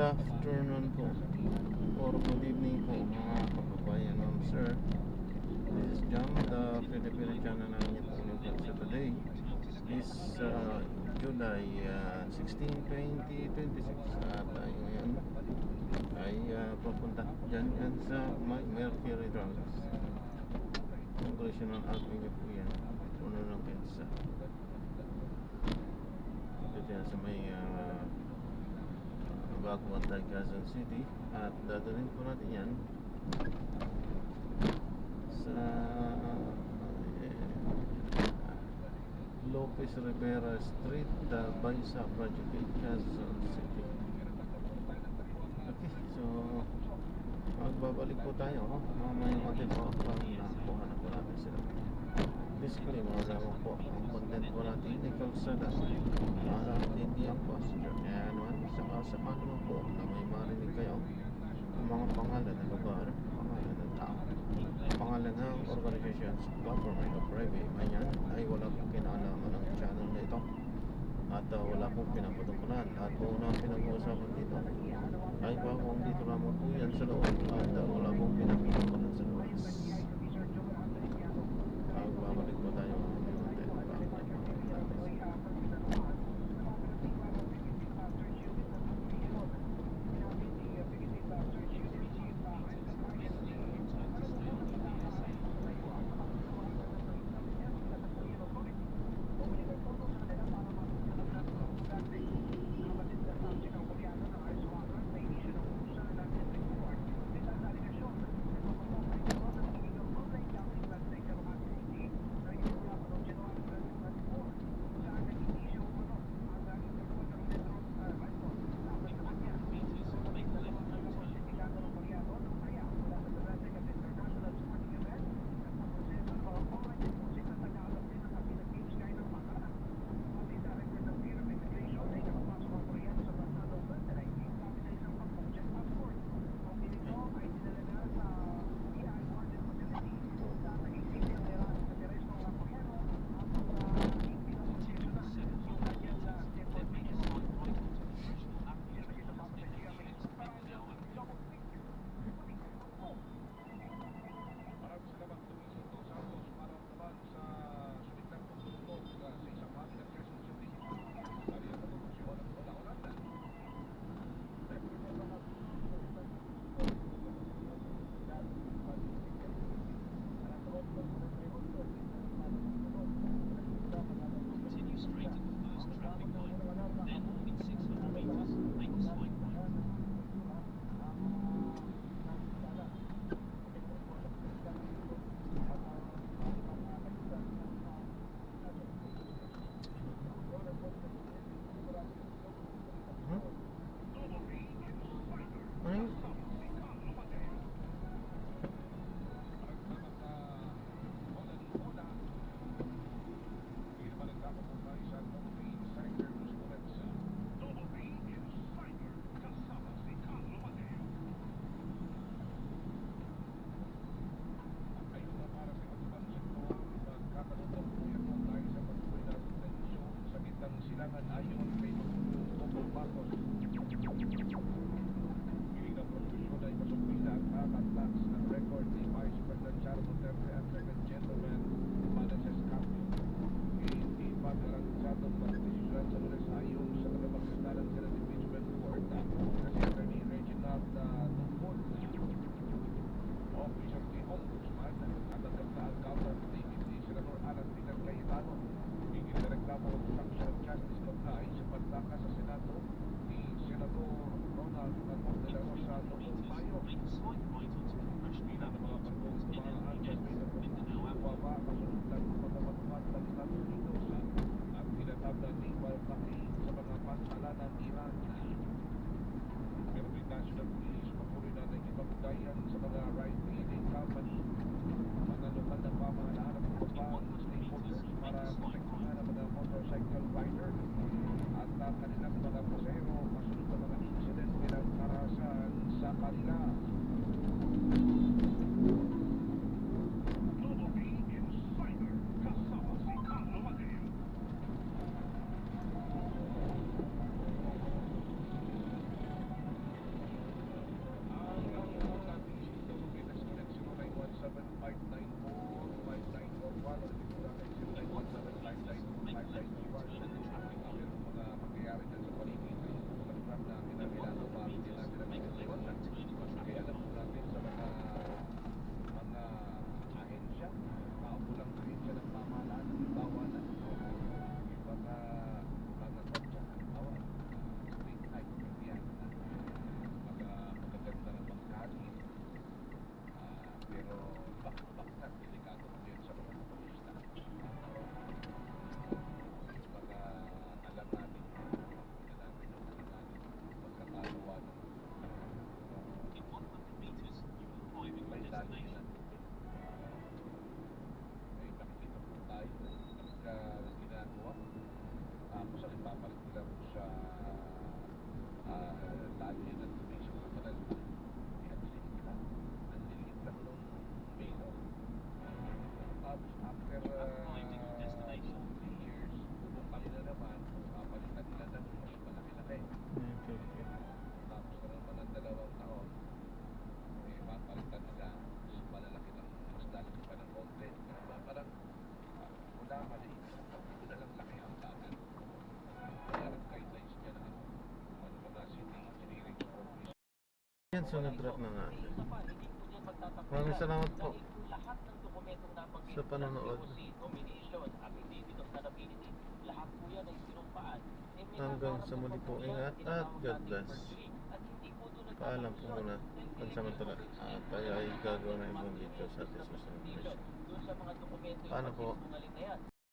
afternoon po or good evening po mga kababayan. Sir, this is Jam, the Filipino channel ng Nipong News. So today is July 16, 2026 at tayo ngayon ay papunta dyan sa Mercury Drugs Congressional Avenue po yan, puno ng EDSA dito yan sa may Baguan, Quezon City, at dadalhin po natin yan sa Lopez Rivera Street, Baisa Project 8, Quezon City. Okay, so magbabalik po tayo mamayang natin po para nakuha na po natin sila. Disclaimer lamang po, ang content po natin ay kalsada hindi ang passenger. Kaya naman sakasakali mo po na may marinig kayo ang mga pangalan ng lugar, pangalan ng tao, pangalan ng organizations, government o private, manyan ay wala pong kinalaman ng channel na ito at wala pong pinapatukulan. At kung na pinag-uusapan dito ay kung dito lamang po yan sa loob at wala pong pinapatukulan sa labas. Babalik po tayo Yan, sunod drop na nga. Maraming salamat po sa panonood. Hanggang sa muli po, ingat at God bless. Paalam po muna. Pansamantala. At tayo ay gagawa ng ibang dito sa ating susunod. Paano po?